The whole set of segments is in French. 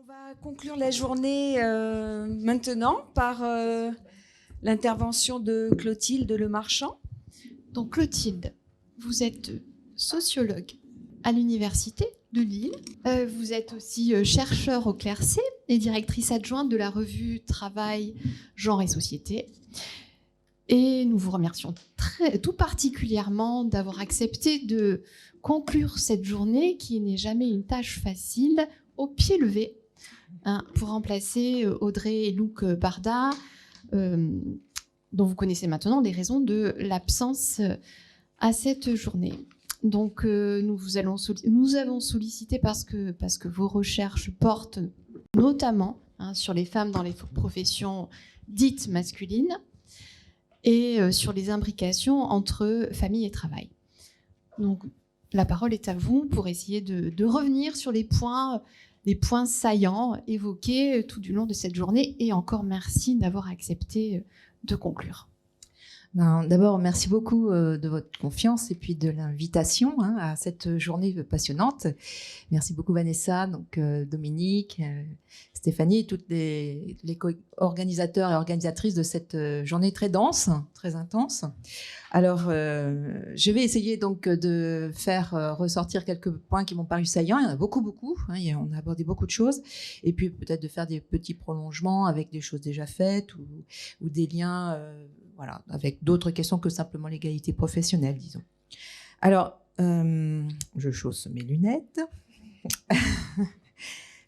va conclure la journée maintenant par l'intervention de Clotilde Lemarchand. Donc Clotilde, vous êtes sociologue à l'Université de Lille. Vous êtes aussi chercheur au CLERC et directrice adjointe de la revue Travail, Genre et Société. Et nous vous remercions tout particulièrement d'avoir accepté de conclure cette journée qui n'est jamais une tâche facile au pied levé, pour remplacer Audrey Louque-Barda, dont vous connaissez maintenant les raisons de l'absence à cette journée. Donc nous avons sollicité parce que vos recherches portent notamment sur les femmes dans les professions dites masculines et sur les imbrications entre famille et travail. Donc la parole est à vous pour essayer de revenir sur les points saillants évoqués tout du long de cette journée. Et encore merci d'avoir accepté de conclure. D'abord, merci beaucoup de votre confiance et puis de l'invitation à cette journée passionnante. Merci beaucoup Vanessa, donc Dominique, Stéphanie et toutes les organisateurs et organisatrices de cette journée très dense, très intense. Alors, je vais essayer donc de faire ressortir quelques points qui m'ont paru saillants. Il y en a beaucoup, on a abordé beaucoup de choses. Et puis peut-être de faire des petits prolongements avec des choses déjà faites ou des liens voilà, avec d'autres questions que simplement l'égalité professionnelle, disons. Alors, je chausse mes lunettes.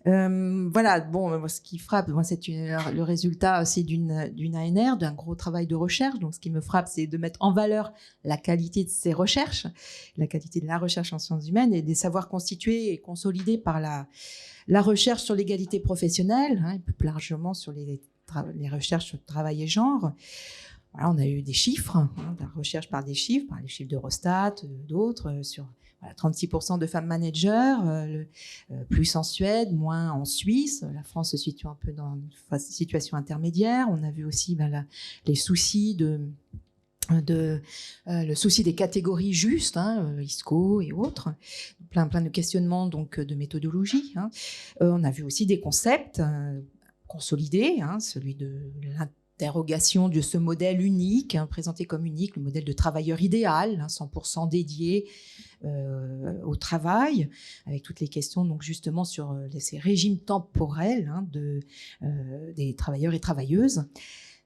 Voilà, bon, ce qui frappe, moi, c'est le résultat aussi d'une ANR, d'un gros travail de recherche. Donc, ce qui me frappe, c'est de mettre en valeur la qualité de ces recherches, la qualité de la recherche en sciences humaines et des savoirs constitués et consolidés par la recherche sur l'égalité professionnelle, et plus largement sur les recherches sur le travail et genre. Voilà, on a eu des chiffres, de la recherche par les chiffres d'Eurostat, d'autres, sur 36% de femmes managers, plus en Suède, moins en Suisse. La France se situe un peu dans une situation intermédiaire. On a vu aussi les soucis le souci des catégories justes, ISCO et autres, plein de questionnements donc de méthodologie. On a vu aussi des concepts consolidés, celui de l'interrogation de ce modèle unique, présenté comme unique, le modèle de travailleur idéal, 100% dédié au travail, avec toutes les questions donc justement sur ces régimes temporels des travailleurs et travailleuses.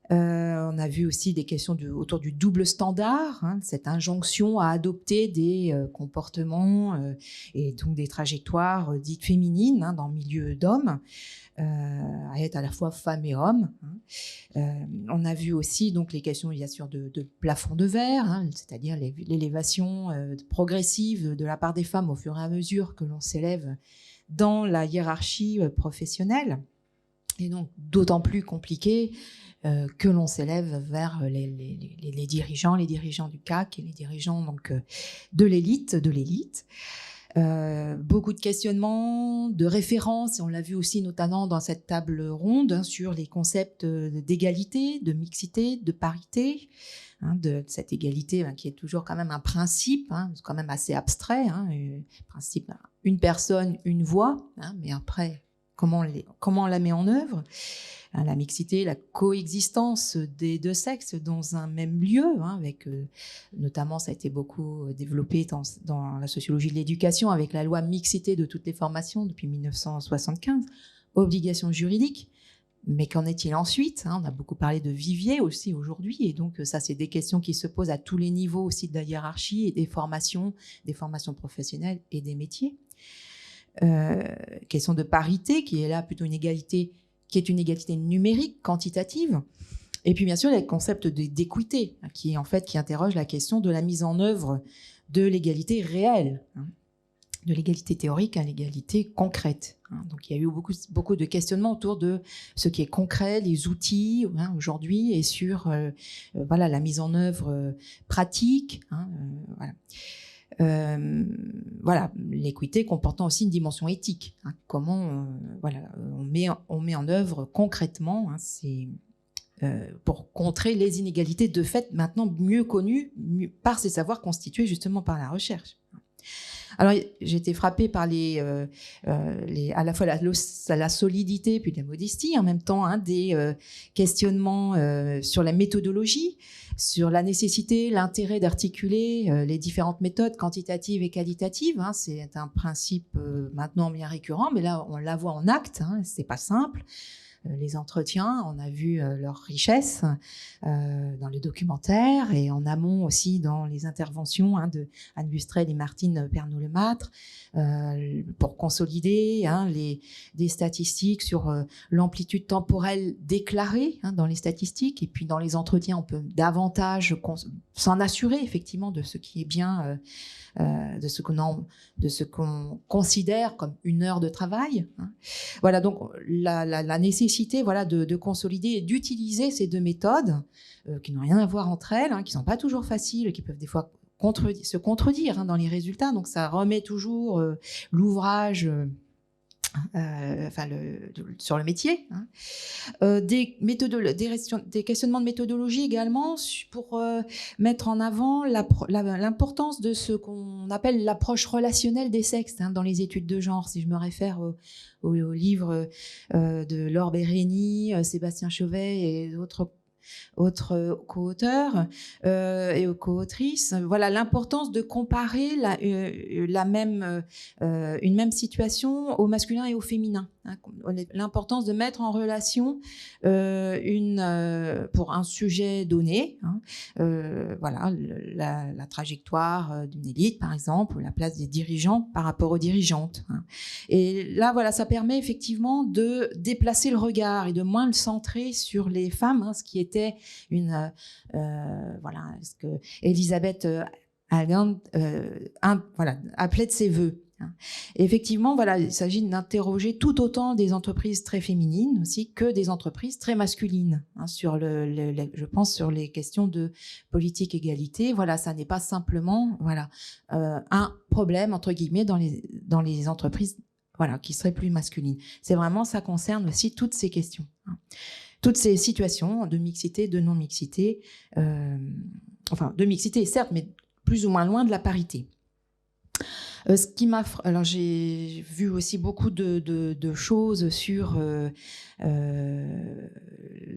On a vu aussi des questions autour du double standard, cette injonction à adopter des comportements et donc des trajectoires dites féminines dans le milieu d'hommes, à être à la fois femmes et hommes. On a vu aussi donc les questions bien sûr de plafond de verre, c'est-à-dire l'élévation progressive de la part des femmes au fur et à mesure que l'on s'élève dans la hiérarchie professionnelle, et donc d'autant plus compliqué que l'on s'élève vers les dirigeants du CAC et les dirigeants donc de l'élite. Beaucoup de questionnements, de références, et on l'a vu aussi notamment dans cette table ronde sur les concepts d'égalité, de mixité, de parité, de cette égalité qui est toujours quand même un principe, quand même assez abstrait, principe une personne, une voix, mais après comment on la met en œuvre, la mixité, la coexistence des deux sexes dans un même lieu, avec notamment ça a été beaucoup développé dans la sociologie de l'éducation avec la loi mixité de toutes les formations depuis 1975, obligation juridique. Mais qu'en est-il ensuite? On a beaucoup parlé de vivier aussi aujourd'hui, et donc ça c'est des questions qui se posent à tous les niveaux aussi de la hiérarchie et des formations professionnelles et des métiers. Question de parité qui est là plutôt une égalité numérique, quantitative. Et puis bien sûr, le concept d'équité qui interroge la question de la mise en œuvre de l'égalité réelle, de l'égalité théorique à l'égalité concrète. Donc il y a eu beaucoup de questionnements autour de ce qui est concret, les outils aujourd'hui, et sur la mise en œuvre pratique. L'équité comportant aussi une dimension éthique. Comment on met en œuvre concrètement pour contrer les inégalités de fait maintenant mieux connues par ces savoirs constitués justement par la recherche. Alors, j'ai été frappée par à la fois la solidité puis la modestie, en même temps, des questionnements sur la méthodologie, sur la nécessité, l'intérêt d'articuler les différentes méthodes quantitatives et qualitatives. C'est un principe maintenant bien récurrent, mais là, on la voit en acte, c'est pas simple. Les entretiens, on a vu leur richesse dans le documentaire et en amont aussi dans les interventions de Anne Bustrel et Martine Pernaut-Lemâtre pour consolider des statistiques sur l'amplitude temporelle déclarée dans les statistiques, et puis dans les entretiens on peut davantage s'en assurer effectivement de ce qui est bien, de ce qu'on considère comme une heure de travail. Voilà, donc la nécessité de consolider et d'utiliser ces deux méthodes qui n'ont rien à voir entre elles, qui ne sont pas toujours faciles, qui peuvent des fois se contredire dans les résultats. Donc ça remet toujours l'ouvrage sur le métier. Des questionnements de méthodologie également pour mettre en avant l'importance de ce qu'on appelle l'approche relationnelle des sexes dans les études de genre. Si je me réfère au livre de Laure Bérény, Sébastien Chauvet et autres co-auteurs et aux co-autrices. Voilà l'importance de comparer une même situation au masculin et au féminin. L'importance de mettre en relation pour un sujet donné, voilà, la trajectoire d'une élite par exemple, ou la place des dirigeants par rapport aux dirigeantes. Et là, voilà, ça permet effectivement de déplacer le regard et de moins le centrer sur les femmes, ce qui était ce que Elisabeth Hagen appelait de ses voeux. Et effectivement, voilà, il s'agit d'interroger tout autant des entreprises très féminines aussi que des entreprises très masculines sur je pense sur les questions de politique égalité. Voilà, ça n'est pas simplement un problème entre guillemets dans les entreprises qui seraient plus masculines. C'est vraiment, ça concerne aussi toutes ces questions. Toutes ces situations de mixité, de non-mixité, de mixité certes, mais plus ou moins loin de la parité. Alors j'ai vu aussi beaucoup de choses sur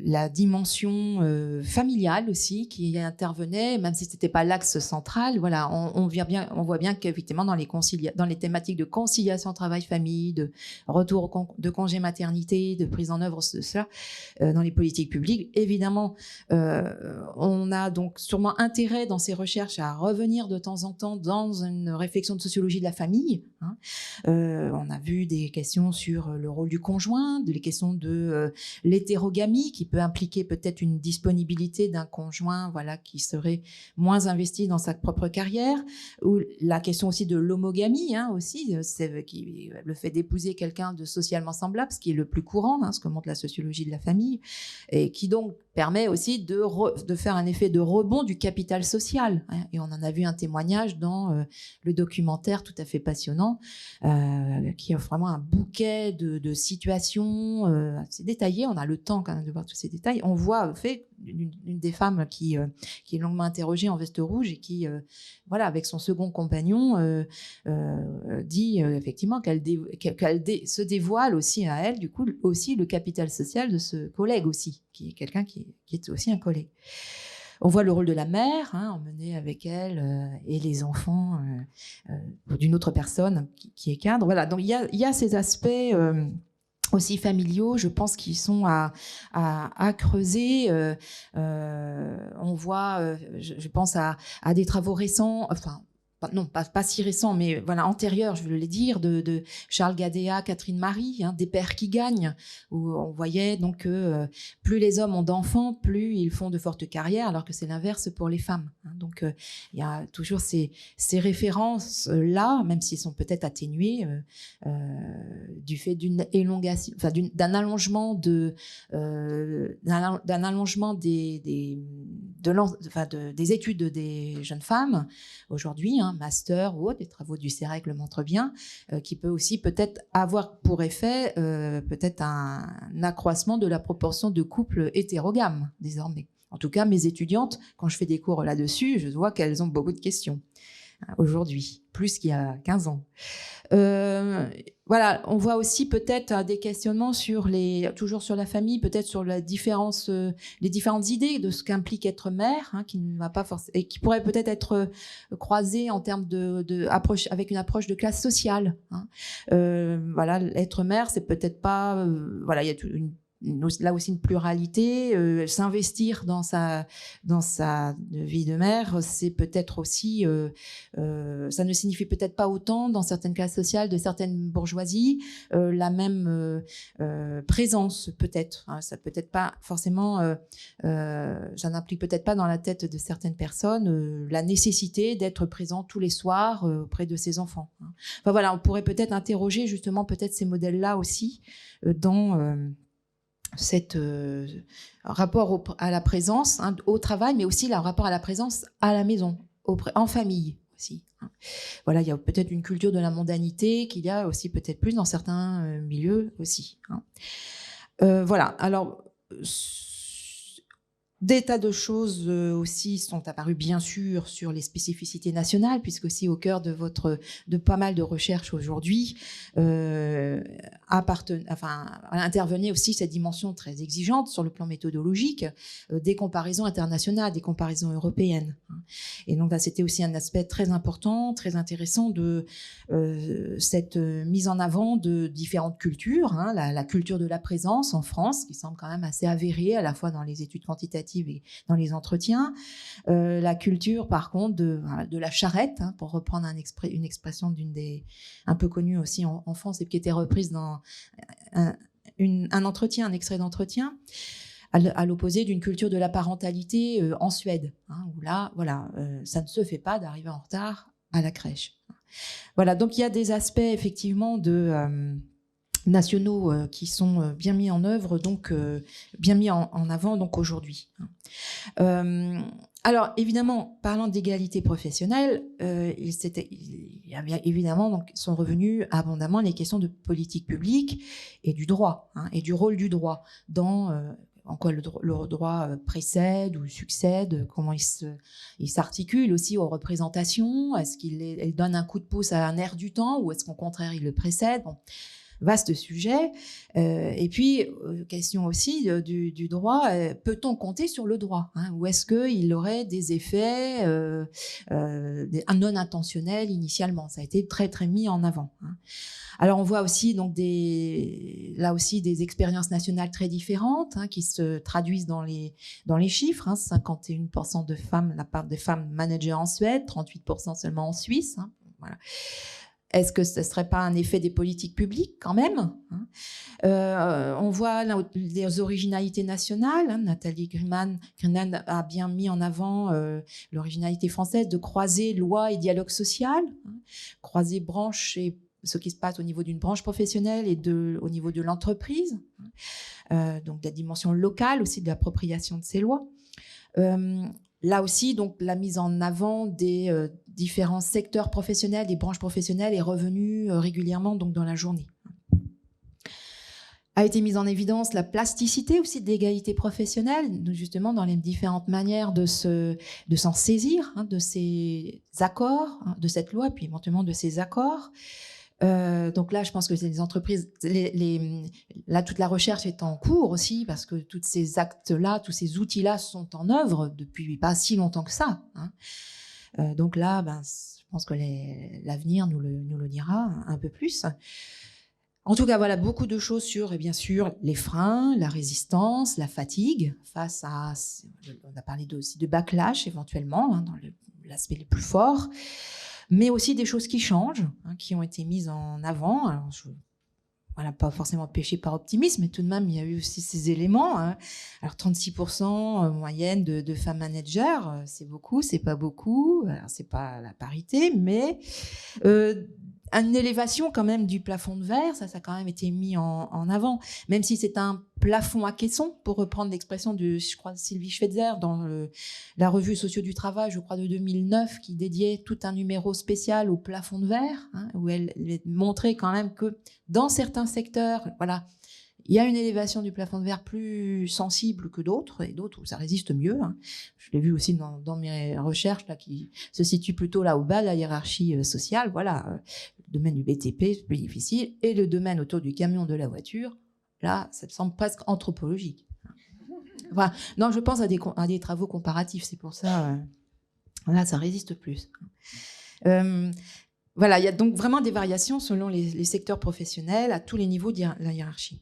la dimension familiale aussi qui intervenait, même si c'était pas l'axe central. Voilà, on voit bien qu'effectivement dans les thématiques de conciliation travail-famille, de retour de congé maternité, de prise en œuvre de cela dans les politiques publiques, évidemment, on a donc sûrement intérêt dans ces recherches à revenir de temps en temps dans une réflexion de sociologie de la famille. On a vu des questions sur le rôle du conjoint, des questions de l'hétérogamie qui peut impliquer peut-être une disponibilité d'un conjoint qui serait moins investi dans sa propre carrière, ou la question aussi de l'homogamie, aussi, c'est le fait d'épouser quelqu'un de socialement semblable, ce qui est le plus courant, ce que montre la sociologie de la famille, et qui donc permet aussi de faire un effet de rebond du capital social. Et on en a vu un témoignage dans le documentaire tout à fait passionnant, qui offre vraiment un bouquet de situations assez détaillées. On a le temps quand même de voir tous ces détails. On voit une des femmes qui est longuement interrogée en veste rouge et qui, avec son second compagnon, dit effectivement qu'elle se dévoile aussi à elle, du coup, aussi le capital social de ce collègue aussi, qui est quelqu'un qui est aussi un collègue. On voit le rôle de la mère, emmenée avec elle et les enfants d'une autre personne qui est cadre. Voilà, donc il y a ces aspects aussi familiaux, je pense, qui sont à creuser. On voit, je pense à des travaux récents, non, pas si récent, mais antérieur, je veux le dire, de Charles Gadea, Catherine Marie, des pères qui gagnent, où on voyait donc que plus les hommes ont d'enfants, plus ils font de fortes carrières, alors que c'est l'inverse pour les femmes. Donc il y a toujours ces références-là, même s'ils sont peut-être atténués du fait d'une élongation, d'un allongement des études des jeunes femmes aujourd'hui, master ou autre, les travaux du CEREC le montrent bien, qui peut aussi peut-être avoir pour effet peut-être un accroissement de la proportion de couples hétérogames désormais. En tout cas, mes étudiantes, quand je fais des cours là-dessus, je vois qu'elles ont beaucoup de questions. aujourd'hui, plus qu'il y a 15 ans. Voilà, on voit aussi peut-être des questionnements toujours sur la famille, peut-être sur les différentes idées de ce qu'implique être mère, qui ne va pas forcément, et qui pourrait peut-être être croisées en termes approche, avec une approche de classe sociale. Voilà, être mère, c'est peut-être pas, voilà, il y a là aussi une pluralité, s'investir dans sa vie de mère, c'est peut-être aussi, ça ne signifie peut-être pas autant dans certaines classes sociales de certaines bourgeoisies la même présence peut-être. Ça peut-être pas forcément, ça n'implique peut-être pas dans la tête de certaines personnes la nécessité d'être présent tous les soirs auprès de ses enfants. Enfin voilà, on pourrait peut-être interroger justement peut-être ces modèles-là aussi dans cet rapport à la présence, au travail, mais aussi le rapport à la présence à la maison, en famille aussi. Voilà, il y a peut-être une culture de la mondanité qu'il y a aussi peut-être plus dans certains milieux aussi. Voilà, alors des tas de choses aussi sont apparues bien sûr sur les spécificités nationales, puisque aussi au cœur de pas mal de recherches aujourd'hui intervenait aussi cette dimension très exigeante sur le plan méthodologique des comparaisons internationales, des comparaisons européennes. Et donc là, c'était aussi un aspect très important, très intéressant de cette mise en avant de différentes cultures, la culture de la présence en France, qui semble quand même assez avérée à la fois dans les études quantitatives et dans les entretiens. La culture, par contre, de la charrette, pour reprendre une expression un peu connue aussi en France et qui était reprise dans un entretien, un extrait d'entretien, à l'opposé d'une culture de la parentalité en Suède, où là, voilà, ça ne se fait pas d'arriver en retard à la crèche. Voilà, donc il y a des aspects effectivement nationaux qui sont bien mis en œuvre, donc bien mis en avant donc aujourd'hui. Alors évidemment, parlant d'égalité professionnelle, il y avait évidemment donc sont revenus abondamment les questions de politique publique et du droit, et du rôle du droit dans en quoi le droit précède ou succède, comment il s'articule aussi aux représentations, est-ce qu'il donne un coup de pouce à un air du temps ou est-ce qu'au contraire il le précède. Bon, vaste sujet. Et puis, question aussi du droit, peut-on compter sur le droit, ou est-ce qu'il aurait des effets non intentionnels initialement? Ça a été très, très mis en avant. Alors, on voit aussi donc là aussi des expériences nationales très différentes qui se traduisent dans les chiffres. 51% de femmes, la part des femmes managers en Suède, 38% seulement en Suisse. Voilà. Est-ce que ce ne serait pas un effet des politiques publiques quand même? On voit les originalités nationales. Nathalie Greenan a bien mis en avant l'originalité française de croiser loi et dialogue social, croiser branche et ce qui se passe au niveau d'une branche professionnelle et au niveau de l'entreprise. Donc la dimension locale aussi de l'appropriation de ces lois. Là aussi, donc, la mise en avant des différents secteurs professionnels, des branches professionnelles est revenue régulièrement donc, dans la journée. A été mise en évidence la plasticité aussi de l'égalité professionnelle, justement dans les différentes manières de s'en saisir, de ces accords, de cette loi, puis éventuellement de ces accords. Donc là, je pense que les entreprises, là, toute la recherche est en cours aussi, parce que tous ces actes-là, tous ces outils-là sont en œuvre depuis pas si longtemps que ça. Donc là, je pense que l'avenir nous le dira un peu plus. En tout cas, voilà, beaucoup de choses sur, et bien sûr, les freins, la résistance, la fatigue, face à, on a parlé aussi de backlash éventuellement, dans l'aspect le plus fort, mais aussi des choses qui changent, qui ont été mises en avant. Alors, voilà, pas forcément péché par optimisme, mais tout de même, il y a eu aussi ces éléments. Alors, 36% moyenne de femmes managers, c'est beaucoup, c'est pas beaucoup. Alors, c'est pas la parité, mais une élévation quand même du plafond de verre, ça a quand même été mis en avant, même si c'est un plafond à caisson, pour reprendre l'expression de, je crois, Sylvie Schweitzer dans la revue Sociaux du Travail, je crois, de 2009, qui dédiait tout un numéro spécial au plafond de verre, où elle montrait quand même que dans certains secteurs, voilà, Il y a une élévation du plafond de verre plus sensible que d'autres, et d'autres où ça résiste mieux. Hein. Je l'ai vu aussi dans mes recherches, là, qui se situent plutôt là au bas de la hiérarchie sociale. Voilà, le domaine du BTP, c'est plus difficile, et le domaine autour du camion, de la voiture, là, ça me semble presque anthropologique. Voilà. Non, je pense à des travaux comparatifs, c'est pour ça, là, ça résiste plus. Voilà, il y a donc vraiment des variations selon les secteurs professionnels à tous les niveaux de la hiérarchie.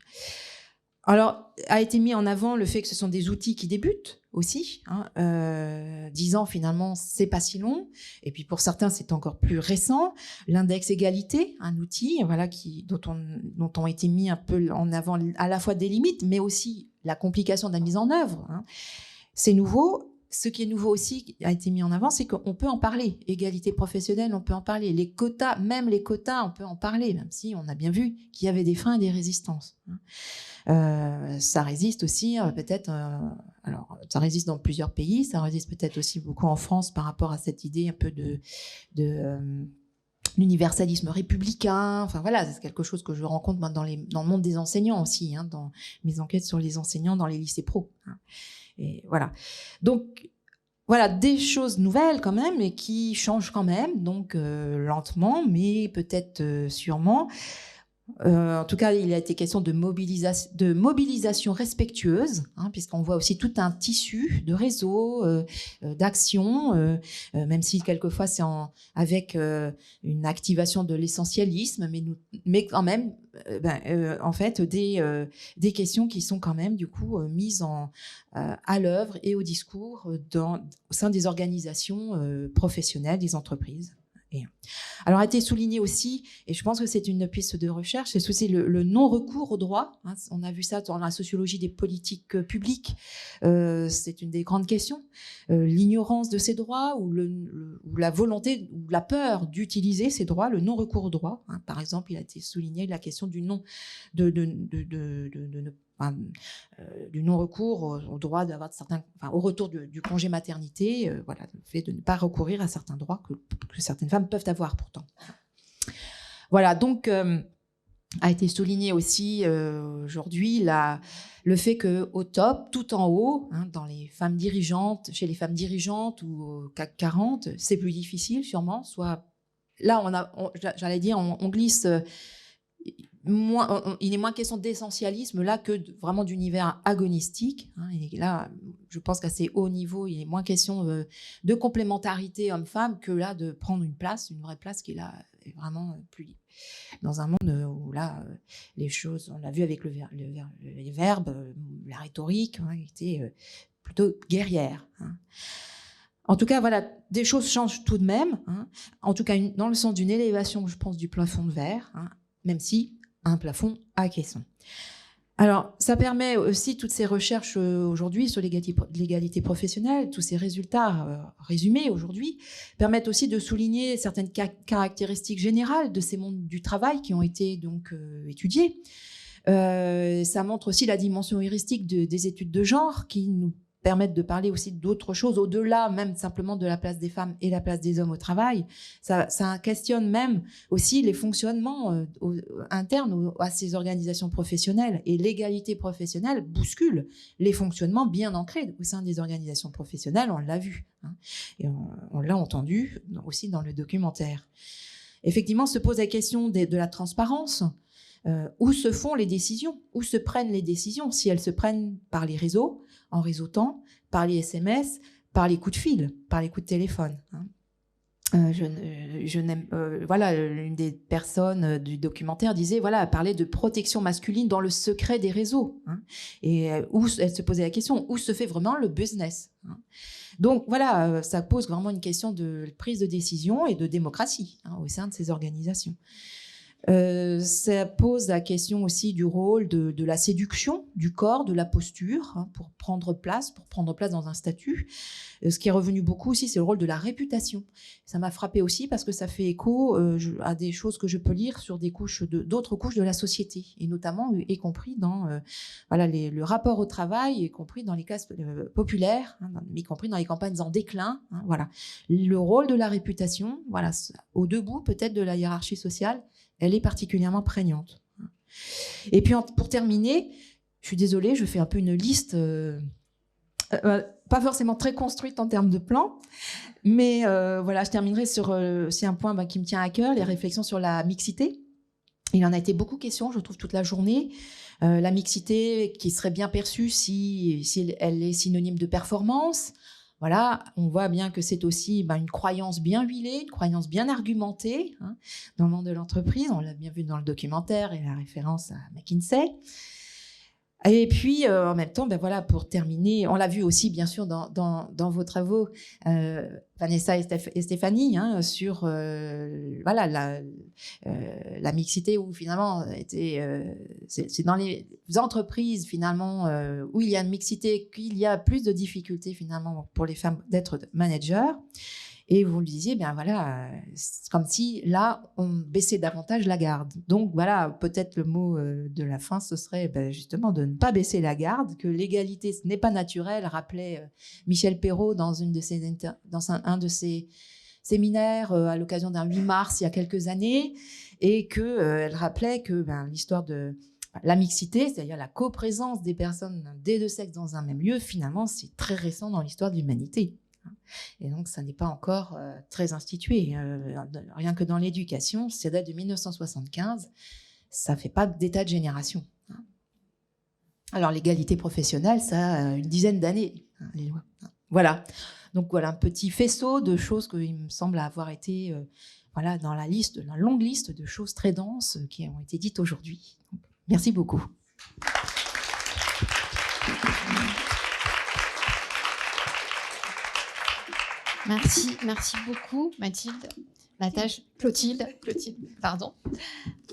Alors, a été mis en avant le fait que ce sont des outils qui débutent aussi. 10 ans, finalement, c'est pas si long. Et puis, pour certains, c'est encore plus récent. L'index égalité, un outil voilà, dont ont été mis un peu en avant à la fois des limites, mais aussi la complication de la mise en œuvre. Hein. C'est nouveau. Ce qui est nouveau aussi, qui a été mis en avant, c'est qu'on peut en parler. Égalité professionnelle, on peut en parler. Les quotas, même les quotas, on peut en parler, même si on a bien vu qu'il y avait des freins et des résistances. Ça résiste aussi, peut-être... alors, ça résiste dans plusieurs pays, ça résiste peut-être aussi beaucoup en France par rapport à cette idée un peu de l'universalisme républicain. Enfin voilà, c'est quelque chose que je rencontre dans le monde des enseignants aussi, hein, dans mes enquêtes sur les enseignants dans les lycées pro. Hein. Et voilà. Donc, voilà, des choses nouvelles quand même et qui changent quand même, donc lentement, mais peut-être sûrement. En tout cas, il a été question de mobilisation respectueuse, hein, puisqu'on voit aussi tout un tissu de réseaux, d'actions, même si quelquefois c'est avec une activation de l'essentialisme, mais quand même, en fait, des questions qui sont quand même du coup mises à l'œuvre et au discours au sein des organisations professionnelles, des entreprises. Alors, a été souligné aussi, et je pense que c'est une piste de recherche, c'est aussi le non-recours au droit. Hein, on a vu ça dans la sociologie des politiques publiques. C'est une des grandes questions. L'ignorance de ces droits ou la volonté ou la peur d'utiliser ces droits, le non-recours au droit. Hein, par exemple, il a été souligné la question du non-recours au droit d'avoir au retour du congé maternité, voilà, le fait de ne pas recourir à certains droits que certaines femmes peuvent avoir pourtant. Voilà, donc a été souligné aussi aujourd'hui le fait qu'au top, tout en haut, hein, dans les femmes dirigeantes, chez les femmes dirigeantes ou au CAC 40, c'est plus difficile sûrement. Soit là, j'allais dire, on glisse. Il est moins question d'essentialisme là que vraiment d'univers agonistique. Hein, et là, je pense qu'à ces hauts niveaux, il est moins question de complémentarité homme-femme que là de prendre une vraie place qui est là est vraiment plus libre. Dans un monde où là, les choses, on l'a vu avec les verbes, la rhétorique, hein, était plutôt guerrière. Hein. En tout cas, voilà, des choses changent tout de même. Hein, en tout cas, dans le sens d'une élévation, je pense, du plafond de verre, hein, même si un plafond à caisson. Alors, ça permet aussi, toutes ces recherches aujourd'hui sur l'égalité professionnelle, tous ces résultats résumés aujourd'hui, permettent aussi de souligner certaines caractéristiques générales de ces mondes du travail qui ont été donc étudiés. Ça montre aussi la dimension heuristique des études de genre qui nous permettent de parler aussi d'autres choses, au-delà même simplement de la place des femmes et la place des hommes au travail. Ça questionne même aussi les fonctionnements internes à ces organisations professionnelles. Et l'égalité professionnelle bouscule les fonctionnements bien ancrés au sein des organisations professionnelles, on l'a vu. Hein, et on l'a entendu aussi dans le documentaire. Effectivement, se pose la question de la transparence. Où se font les décisions, où se prennent les décisions, si elles se prennent par les réseaux, en réseautant, par les SMS, par les coups de fil, par les coups de téléphone. Hein. Voilà, l'une des personnes du documentaire disait, voilà, parlait de protection masculine dans le secret des réseaux. Hein, et où elle se posait la question, où se fait vraiment le business. Hein. Donc voilà, ça pose vraiment une question de prise de décision et de démocratie, hein, au sein de ces organisations. Ça pose la question aussi du rôle de la séduction du corps, de la posture, hein, pour prendre place dans un statut. Ce qui est revenu beaucoup aussi, c'est le rôle de la réputation. Ça m'a frappé aussi parce que ça fait écho à des choses que je peux lire sur d'autres couches de la société, et notamment, y compris dans le rapport au travail, y compris dans les classes populaires, hein, y compris dans les campagnes en déclin. Hein, voilà. Le rôle de la réputation, voilà, au debout peut-être de la hiérarchie sociale, elle est particulièrement prégnante. Et puis pour terminer, je suis désolée, je fais un peu une liste, pas forcément très construite en termes de plan, mais voilà, je terminerai sur c'est un point qui me tient à cœur, les réflexions sur la mixité. Il en a été beaucoup question, je trouve, toute la journée. La mixité qui serait bien perçue si elle est synonyme de performance. Voilà, on voit bien que c'est aussi une croyance bien huilée, une croyance bien argumentée dans le monde de l'entreprise. On l'a bien vu dans le documentaire et la référence à McKinsey. Et puis, en même temps, voilà, pour terminer, on l'a vu aussi, bien sûr, dans vos travaux, Vanessa et Stéphanie, sur voilà, la mixité, où finalement, c'est dans les entreprises, finalement, où il y a une mixité, qu'il y a plus de difficultés, finalement, pour les femmes d'être managers. Et vous le disiez, voilà, c'est comme si là, on baissait davantage la garde. Donc voilà, peut-être le mot de la fin, ce serait justement de ne pas baisser la garde, que l'égalité, ce n'est pas naturel, rappelait Michel Perrault dans un de ses séminaires à l'occasion d'un 8 mars il y a quelques années, et qu'elle rappelait que l'histoire de la mixité, c'est-à-dire la coprésence des personnes des deux sexes dans un même lieu, finalement, c'est très récent dans l'histoire de l'humanité. Et donc, ça n'est pas encore très institué. Rien que dans l'éducation, c'est date de 1975. Ça ne fait pas d'état de génération. Alors, l'égalité professionnelle, ça a une dizaine d'années, les lois. Voilà. Donc, voilà un petit faisceau de choses qui me semblent avoir été voilà, dans la longue liste de choses très denses qui ont été dites aujourd'hui. Merci beaucoup. Merci beaucoup, Mathilde. Clotilde, pardon.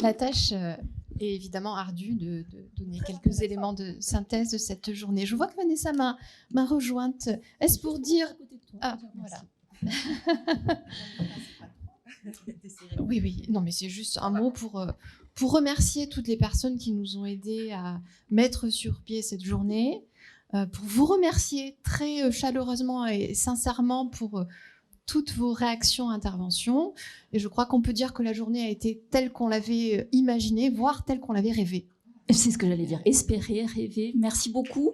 La tâche est évidemment ardue de donner quelques éléments de synthèse de cette journée. Je vois que Vanessa m'a rejointe. Est-ce pour dire... Ah, voilà. Oui. Non, mais c'est juste un mot pour remercier toutes les personnes qui nous ont aidés à mettre sur pied cette journée. Pour vous remercier très chaleureusement et sincèrement pour toutes vos réactions, interventions. Et je crois qu'on peut dire que la journée a été telle qu'on l'avait imaginée, voire telle qu'on l'avait rêvée. C'est ce que j'allais dire, espérer, rêver. Merci beaucoup.